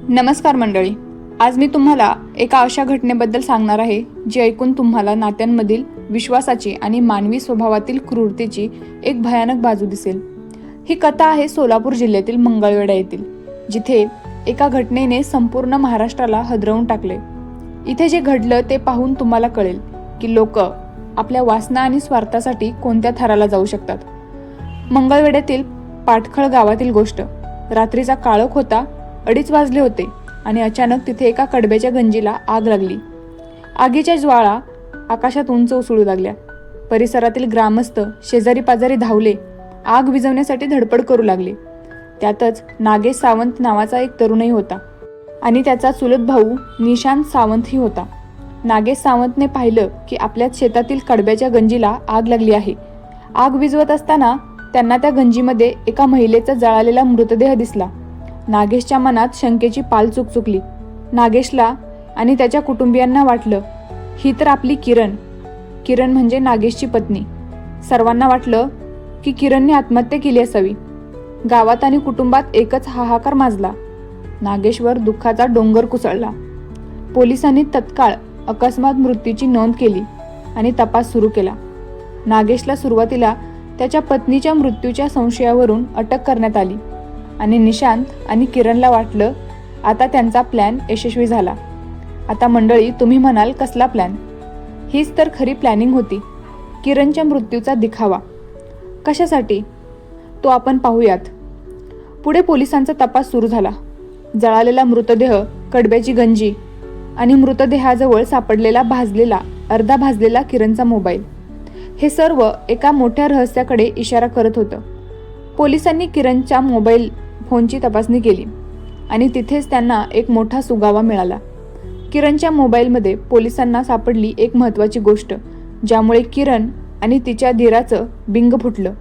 नमस्कार मंडळी. आज मी तुम्हाला एका अशा घटनेबद्दल सांगणार आहे जी ऐकून तुम्हाला नात्यांमधील विश्वासाची आणि मानवी स्वभावातील क्रूरतेची एक भयानक बाजू दिसेल. ही कथा आहे सोलापूर जिल्ह्यातील मंगळवेढा येथील, जिथे एका घटनेने संपूर्ण महाराष्ट्राला हादरवून टाकले. इथे जे घडलं ते पाहून तुम्हाला कळेल की लोक आपल्या वासना आणि स्वार्थासाठी कोणत्या थराला जाऊ शकतात. मंगळवेढ्यातील पाटखळ गावातील गोष्ट. रात्रीचा काळोख होता. 2:30 वाजले होते आणि अचानक तिथे एका कडब्याच्या गंजीला आग लागली. आगीच्या ज्वाळा आकाशात उंच उसळू लागल्या. परिसरातील ग्रामस्थ शेजारी पाजारी धावले, आग विझवण्यासाठी धडपड करू लागले. त्यातच नागेश सावंत नावाचा एक तरुणही होता आणि त्याचा चुलत भाऊ निशांत सावंतही होता. नागेश सावंतने पाहिलं की आपल्या शेतातील कडब्याच्या गंजीला आग लागली आहे. आग विझवत असताना त्यांना त्या गंजीमध्ये एका महिलेचा जळालेला मृतदेह दिसला. नागेशच्या मनात शंकेची पाल चुकचुकली. नागेशला आणि त्याच्या कुटुंबियांना वाटलं, ही तर आपली किरण म्हणजे नागेशची पत्नी. सर्वांना वाटलं की किरणने आत्महत्या केली असावी. गावात आणि कुटुंबात एकच हाहाकार माजला. नागेशवर दुःखाचा डोंगर कोसळला. पोलिसांनी तत्काळ अकस्मात मृत्यूची नोंद केली आणि तपास सुरू केला. नागेशला सुरुवातीला त्याच्या पत्नीच्या मृत्यूच्या संशयावरून अटक करण्यात आली आणि निशांत आणि किरणला वाटलं आता त्यांचा प्लॅन यशस्वी झाला. आता मंडळी, तुम्ही म्हणाल कसला प्लॅन? हीच तर खरी प्लॅनिंग होती. किरणच्या मृत्यूचा दिखावा. कशासाठी तो आपण पाहूयात. पुढे पोलिसांचा तपास सुरू झाला. जळालेला मृतदेह, कडब्याची गंजी आणि मृतदेहाजवळ सापडलेला अर्धा भाजलेला किरणचा मोबाईल, हे सर्व एका मोठ्या रहस्याकडे इशारा करत होतं. पोलिसांनी किरणच्या मोबाईल फोनची तपासणी केली आणि तिथेच त्यांना एक मोठा सुगावा मिळाला. किरणच्या मोबाईलमध्ये पोलिसांना सापडली एक महत्त्वाची गोष्ट, ज्यामुळे किरण आणि तिच्या धीराचं बिंग फुटलं.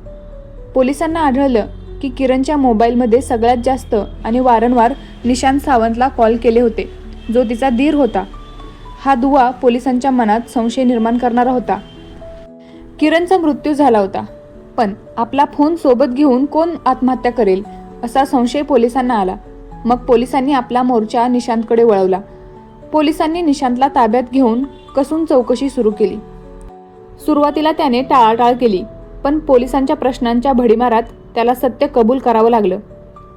पोलिसांना आढळलं की किरणच्या मोबाईलमध्ये सगळ्यात जास्त आणि वारंवार निशांत सावंतला कॉल केले होते, जो तिचा धीर होता. हा दुवा पोलिसांच्या मनात संशय निर्माण करणारा होता. किरणचा मृत्यू झाला होता, पण आपला फोन सोबत घेऊन कोण आत्महत्या करेल असा संशय पोलिसांना आला. मग पोलिसांनी आपला मोर्चा निशांतकडे वळवला. पोलिसांनी निशांतला ताब्यात घेऊन कसून चौकशी सुरू केली. सुरुवातीला त्याने टाळाटाळ केली, पण पोलिसांच्या प्रश्नांच्या भडीमारात त्याला सत्य कबूल करावं लागलं.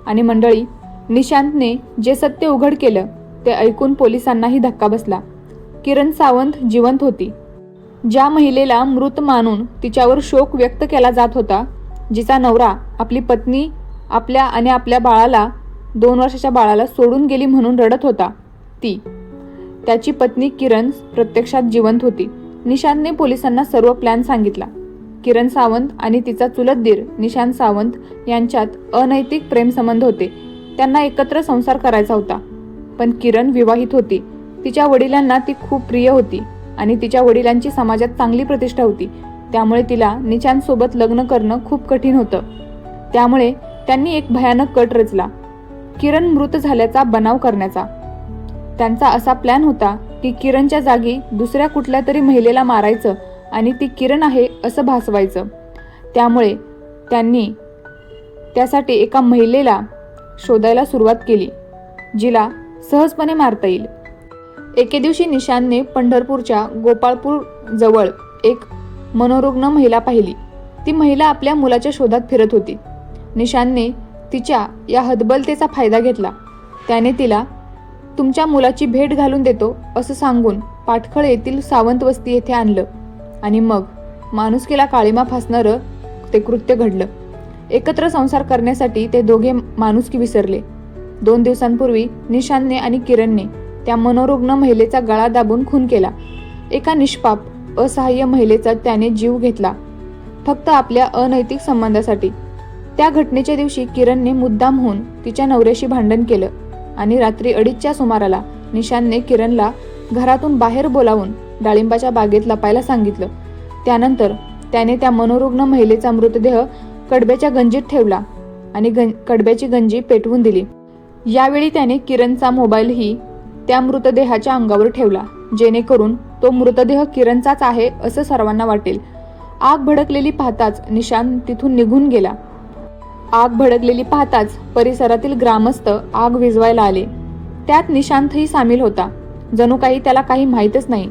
आणि मंडळी, निशांतने जे सत्य उघड केलं ते ऐकून पोलिसांनाही धक्का बसला. किरण सावंत जिवंत होती. ज्या महिलेला मृत मानून तिच्यावर शोक व्यक्त केला जात होता, जिचा नवरा आपली पत्नी आपल्या बाळाला 2 वर्षाच्या बाळाला सोडून गेली म्हणून रडत होता, त्याची पत्नी किरण प्रत्यक्षात जिवंत होती. निशांतने पोलिसांना सर्व प्लॅन सांगितला. किरण सावंत आणि तिचा चुलत दीर निशांत सावंत यांच्यात अनैतिक प्रेमसंबंध होते. त्यांना एकत्र संसार करायचा होता, पण किरण विवाहित होती. तिच्या वडिलांना ती खूप प्रिय होती आणि तिच्या वडिलांची समाजात चांगली प्रतिष्ठा होती. त्यामुळे तिला निशांत सोबत लग्न करणं खूप कठीण होतं. त्यामुळे त्यांनी एक भयानक कट रचला, किरण मृत झाल्याचा बनाव करण्याचा. त्यांचा असा प्लॅन होता की किरणच्या जागी दुसऱ्या कुठल्या तरी महिलेला मारायचं आणि ती किरण आहे असं भासवायचं. त्यामुळे त्यांनी त्यासाठी एका महिलेला शोधायला सुरुवात केली, जिला सहजपणे मारता येईल. एके दिवशी निशांतने पंढरपूरच्या गोपाळपूर जवळ एक मनोरुग्ण महिला पाहिली. ती महिला आपल्या मुलाच्या शोधात फिरत होती. निशांतने तिच्या या हतबलतेचा फायदा घेतला. त्याने तिला तुमच्या मुलाची भेट घालून देतो असं सांगून पाटखळ येथील सावंत वस्ती येथे आणलं आणि मग माणुसकीला काळीमा फासणारं ते कृत्य घडलं. एकत्र संसार करण्यासाठी ते दोघे माणुसकी विसरले. 2 दिवसांपूर्वी निशांतने आणि किरणने त्या मनोरुग्ण महिलेचा गळा दाबून खून केला. एका निष्पाप असहाय्य महिलेचा त्याने जीव घेतला, फक्त आपल्या अनैतिक संबंधासाठी. त्या घटनेच्या दिवशी किरणने मुद्दाम होऊन तिच्या नवऱ्याशी भांडण केलं आणि रात्री 2:30च्या सुमाराला निशांतने किरणला घरातून बाहेर बोलावून डाळिंबाच्या बागेत लपायला सांगितलं. त्यानंतर त्याने त्या मनोरुग्ण महिलेचा मृतदेह कडब्याच्या गंजीत ठेवला आणि कडब्याची गंजी पेटवून दिली. यावेळी त्याने किरणचा मोबाईलही त्या मृतदेहाच्या अंगावर ठेवला, जेणेकरून तो मृतदेह किरणचाच आहे असं सर्वांना वाटेल. आग भडकलेली पाहताच निशांत तिथून निघून गेला. आग भडकलेली पाहताच परिसरातील ग्रामस्थ आग विझवायला आले. त्यात निशांतही सामील होता. जणू काही त्याला काही माहीतच नाही.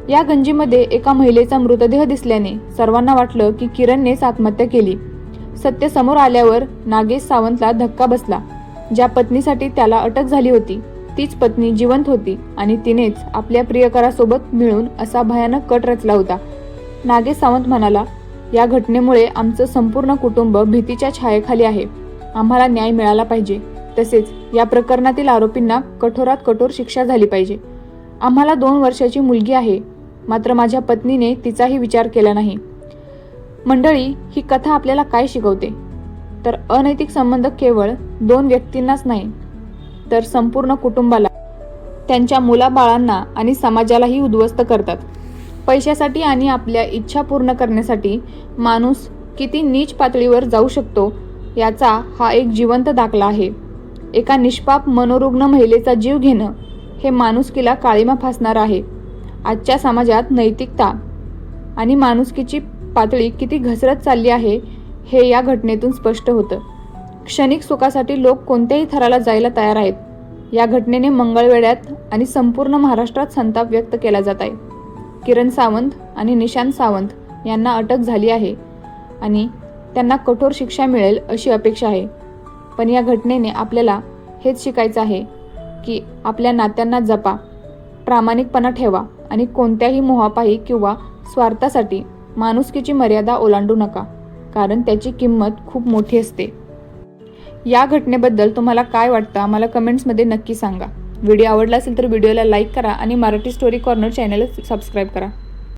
या गंजीमध्ये एका महिलेचा मृतदेह दिसल्याने सर्वांना वाटलं की किरणनेच आत्महत्या केली. सत्य समोर आल्यावर नागेश सावंतला धक्का बसला. ज्या पत्नीसाठी त्याला अटक झाली होती तीच पत्नी जिवंत होती आणि तिनेच आपल्या प्रियकरासोबत मिळून असा भयानक कट रचला होता. नागेश सावंत म्हणाला, या घटनेमुळे आमचं संपूर्ण कुटुंब भीतीच्या छायेखाली आहे. आम्हाला न्याय मिळाला पाहिजे. तसेच या प्रकरणातील आरोपींना कठोरात कठोर शिक्षा झाली पाहिजे. आम्हाला 2 वर्षाची मुलगी आहे, मात्र माझ्या पत्नीने तिचाही विचार केला नाही. मंडळी, ही कथा आपल्याला काय शिकवते? तर अनैतिक संबंध केवळ 2 व्यक्तींनाच नाही तर संपूर्ण कुटुंबाला, त्यांच्या मुलाबाळांना आणि समाजालाही उद्ध्वस्त करतात. पैशासाठी आणि आपल्या इच्छा पूर्ण करण्यासाठी माणूस किती नीच पातळीवर जाऊ शकतो याचा हा एक जिवंत दाखला आहे. एका निष्पाप मनोरुग्ण महिलेचा जीव घेणं हे माणुसकीला काळिमा फासणार आहे. आजच्या समाजात नैतिकता आणि माणुसकीची पातळी किती घसरत चालली आहे हे या घटनेतून स्पष्ट होतं. क्षणिक सुखासाठी लोक कोणत्याही थराला जायला तयार आहेत. या घटनेने मंगळवेढ्यात आणि संपूर्ण महाराष्ट्रात संताप व्यक्त केला जात आहे. किरण सावंत आणि निशांत सावंत यांना अटक झाली आहे आणि त्यांना कठोर शिक्षा मिळेल अशी अपेक्षा आहे. पण या घटनेने आपल्याला हेच शिकायचं आहे की आपल्या नात्यांना जपा, प्रामाणिकपणा ठेवा आणि कोणत्याही मोहापायी किंवा स्वार्थासाठी माणुसकीची मर्यादा ओलांडू नका, कारण त्याची किंमत खूप मोठी असते. या घटनेबद्दल तुम्हाला काय वाटतं आम्हाला कमेंट्समध्ये नक्की सांगा. व्हिडिओ आवडला असेल तर व्हिडिओला लाईक करा आणि मराठी स्टोरी कॉर्नर चॅनलला सबस्क्राईब करा.